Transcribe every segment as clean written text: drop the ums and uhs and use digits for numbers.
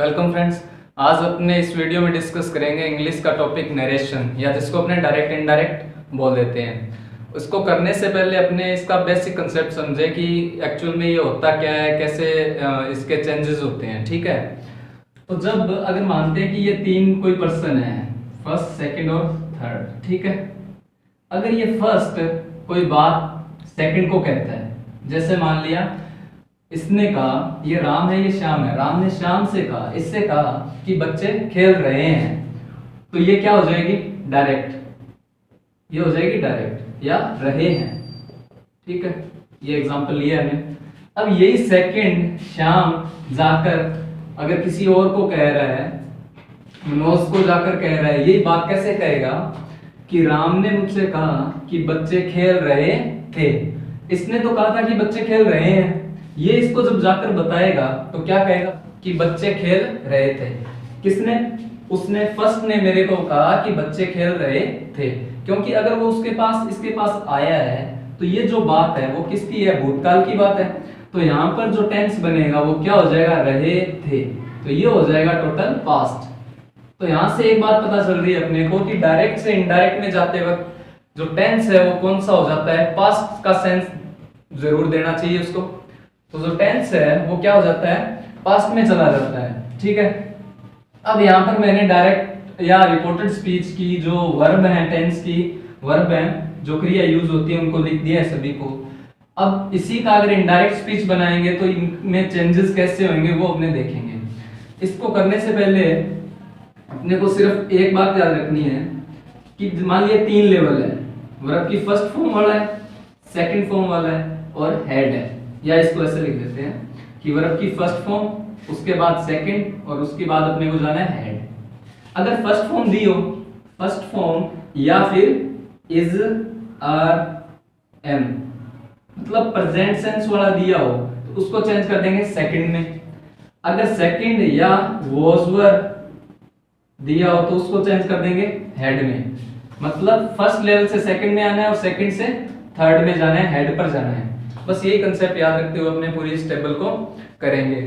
Welcome friends. आज अपने इस वीडियो में डिस्कस करेंगे इंग्लिश का टॉपिक नरेशन, या जिसको अपने डायरेक्ट इनडायरेक्ट बोल देते हैं। उसको करने से पहले अपने इसका बेसिक कंसेप्ट समझे कि एक्चुअल में ये होता क्या है, कैसे इसके चेंजेस होते हैं। ठीक है, तो जब अगर मानते हैं कि ये तीन कोई पर्सन है, फर्स्ट सेकंड और थर्ड, ठीक है। अगर ये फर्स्ट कोई बात सेकंड को कहता है, जैसे मान लिया इसने कहा ये राम है ये श्याम है, राम ने श्याम से कहा, इससे कहा कि बच्चे खेल रहे हैं, तो ये क्या हो जाएगी? डायरेक्ट। ये हो जाएगी डायरेक्ट या रहे हैं। ठीक है, ये एग्जांपल लिया है। अब यही सेकंड श्याम जाकर अगर किसी और को कह रहा है, मनोज को जाकर कह रहा है, यही बात कैसे कहेगा कि राम ने मुझसे कहा कि बच्चे खेल रहे थे। इसने तो कहा था कि बच्चे खेल रहे हैं, ये इसको जब जाकर बताएगा तो क्या कहेगा कि बच्चे खेल रहे थे। किसने? उसने, फर्स्ट ने मेरे को कहा कि बच्चे खेल रहे थे, क्योंकि अगर वो उसके पास इसके पास आया है तो ये जो बात है वो किसकी है? भूतकाल की बात है। तो यहाँ पर जो टेंस बनेगा वो क्या हो जाएगा? रहे थे। तो ये हो जाएगा टोटल पास्ट। तो यहाँ से एक बात पता चल रही है अपने को कि डायरेक्ट से इनडायरेक्ट में जाते वक्त जो टेंस है वो कौन सा हो जाता है? पास्ट का सेंस जरूर देना चाहिए उसको। तो जो टेंस है वो क्या हो जाता है? पास्ट में चला जाता है। ठीक है, अब यहाँ पर मैंने डायरेक्ट या रिपोर्टेड स्पीच की जो वर्ब है, टेंस की वर्ब है, जो क्रिया यूज होती है, उनको लिख दिया है सभी को। अब इसी का अगर इनडायरेक्ट स्पीच बनाएंगे तो इनमें चेंजेस कैसे होंगे वो अपने देखेंगे। इसको करने से पहले अपने को सिर्फ एक बात याद रखनी है कि मान लिया तीन लेवल है, वर्ब की फर्स्ट फॉर्म वाला है, सेकंड फॉर्म वाला है और हेड है। या इसको ऐसे लिख देते हैं कि वर्ब की फर्स्ट फॉर्म, उसके बाद सेकंड और उसके बाद अपने को जाना है हेड। अगर फर्स्ट फॉर्म दी हो, फर्स्ट फॉर्म या फिर इज, आर, एम, मतलब प्रेजेंट सेंस वाला दिया हो तो उसको चेंज कर देंगे सेकंड में। अगर सेकंड या वाज वर दिया हो तो उसको चेंज कर देंगे हेड में। मतलब फर्स्ट लेवल से सेकंड में आना है और सेकंड से थर्ड में जाना है, हेड पर जाना है। बस यही कंसेप्ट याद रखते हुए अपने पूरी इस टेबल को करेंगे।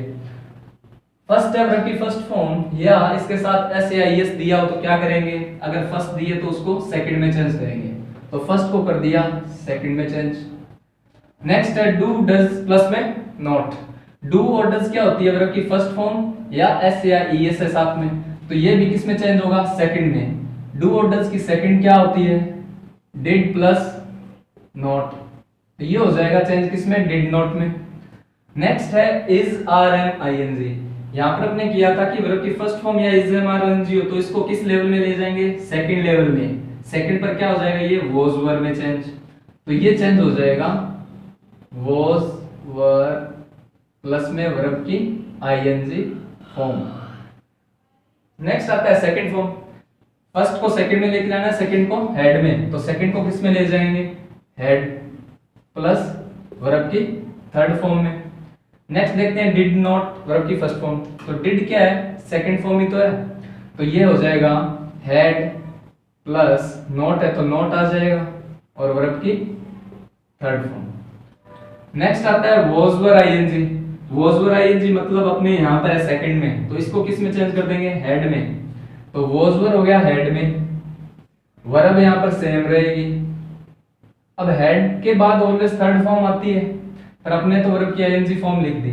फर्स्ट है वर्ब की फर्स्ट फॉर्म, या इसके साथ एस या एस दिया हो तो क्या करेंगे? अगर फर्स्ट दिए तो उसको सेकंड में चेंज करेंगे। तो फर्स्ट को कर दिया सेकंड में चेंज। नेक्स्ट है डू डज प्लस में नॉट। डू और डज क्या होती है? वर्ब की फर्स्ट फॉर्म या एस या ईएस है साथ में, तो ये भी किस में चेंज होगा? सेकंड में। डू और डज की सेकंड क्या होती है? डिड प्लस नॉट, तो ये हो जाएगा चेंज किसमें? डिड नॉट में। नेक्स्ट है इज, आर, एम, आईएनजी। यहां पर अपने किया था कि वर्ब की फर्स्ट फॉर्म या इज, एम, आर, आईएनजी हो तो इसको किस लेवल में ले जाएंगे? सेकंड लेवल में। सेकंड पर क्या हो जाएगा? ये वाज वर में चेंज, तो ये चेंज हो जाएगा वाज वर प्लस में वर्ब की आईएनजी फॉर्म। नेक्स्ट आता है सेकंड फॉर्म। फर्स्ट को सेकंड में लेके जाना है, सेकंड को हेड में, तो सेकंड को किस में ले जाएंगे? हेड प्लस वर्ब की थर्ड फॉर्म में। नेक्स्ट देखते हैं डिड नॉट, वर्ब की फर्स्ट फॉर्म। तो डिड क्या है? सेकंड फॉर्म ही तो है, तो ये हो जाएगा हेड प्लस नॉट है तो नॉट आ जाएगा और वर्ब की थर्ड फॉर्म। नेक्स्ट आता है was were ing. Was were ing मतलब अपने यहाँ पर है सेकंड में, तो इसको किस में चेंज कर देंगे? हेड में। तो वाज वर हो गया हेड में, वर्ब यहाँ पर सेम रहेगी। अब हेड के बाद ऑलवेज थर्ड फॉर्म आती है, पर अपने तो वर्ब की आईएनजी फॉर्म लिख दी।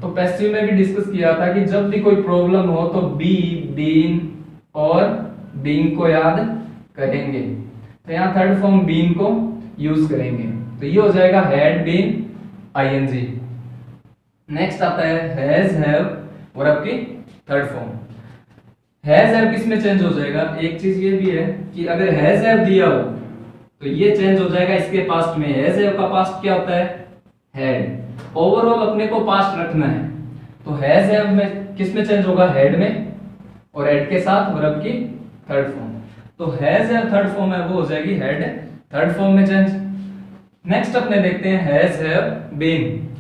तो पैसिव में भी डिस्कस किया था कि जब भी कोई प्रॉब्लम हो तो बी, बीन और बीइंग को याद करेंगे, तो यहाँ थर्ड फॉर्म बीन को यूज करेंगे, तो ये हो जाएगा हेड, बीन, आईएनजी। नेक्स्ट आता है हैज, हैव, वर्ब की थर्ड फॉर्म। हैज, हैव किस में चेंज हो जाएगा? एक चीज ये भी है कि अगर हैज, हैव दिया हो तो ये चेंज हो जाएगा इसके पास्ट में। हैज, हैव का पास्ट क्या होता है? हैड। ओवरऑल अपने को पास्ट रखना है, तो हैज, हैव में किस में चेंज होगा? हेड में, और हेड के साथ वर्ब की थर्ड फॉर्म। तो हैज, हैव थर्ड फॉर्म है वो हो जाएगी हेड थर्ड फॉर्म में चेंज। नेक्स्ट अपने देखते हैं has, have, been.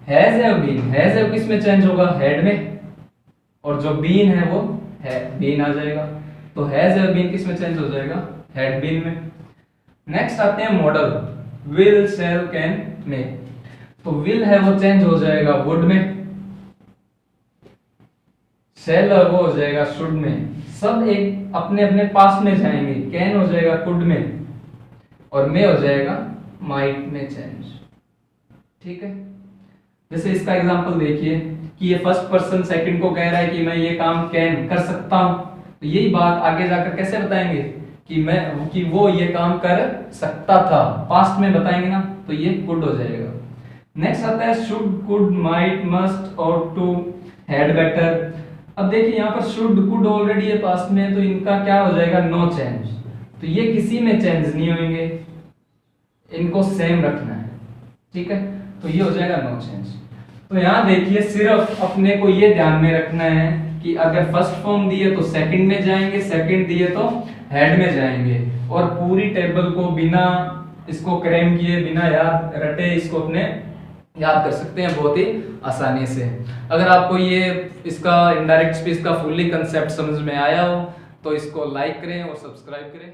Has, have, been. Has, have किस में चेंज होगा? हेड में, और जो बीन है वो है बीन आ जाएगा। तो हैज, हैव, बीन किस में चेंज हो जाएगा? हेड, बीन में। नेक्स्ट आते हैं मॉडल, विल, शैल, कैन, मे। तो विल है वो चेंज हो जाएगा वुड में, शैल और वो हो जाएगा शुड में, सब एक अपने अपने पास में जाएंगे। कैन हो जाएगा कुड में और मे हो जाएगा माइट में चेंज। ठीक है, जैसे इसका एग्जांपल देखिए कि ये फर्स्ट पर्सन सेकंड को कह रहा है कि मैं ये काम कैन कर सकता हूं, तो यही बात आगे जाकर कैसे बताएंगे कि वो ये काम कर सकता था, पास्ट में बताएंगे ना, तो ये कुड हो जाएगा। नेक्स्ट आता है शुड, कुड, माइट, मस्ट और टू, हैड, बेटर। अब देखिए यहाँ पर शुड कुड ऑलरेडी है पास्ट में, तो इनका क्या हो जाएगा, नो चेंज। तो ये किसी में चेंज नहीं होंगे, इनको सेम रखना है। ठीक है, तो ये हो जाएगा नो चेंज। तो यहाँ देखिए सिर्फ अपने को ये ध्यान में रखना है कि अगर फर्स्ट फॉर्म दिए तो सेकंड में जाएंगे, सेकंड दिए तो हेड में जाएंगे, और पूरी टेबल को बिना इसको क्रैम किए, बिना याद रटे, इसको अपने याद कर सकते हैं बहुत ही आसानी से। अगर आपको ये इसका इनडायरेक्ट स्पीच का फुल्ली कंसेप्ट समझ में आया हो तो इसको लाइक करें और सब्सक्राइब करें।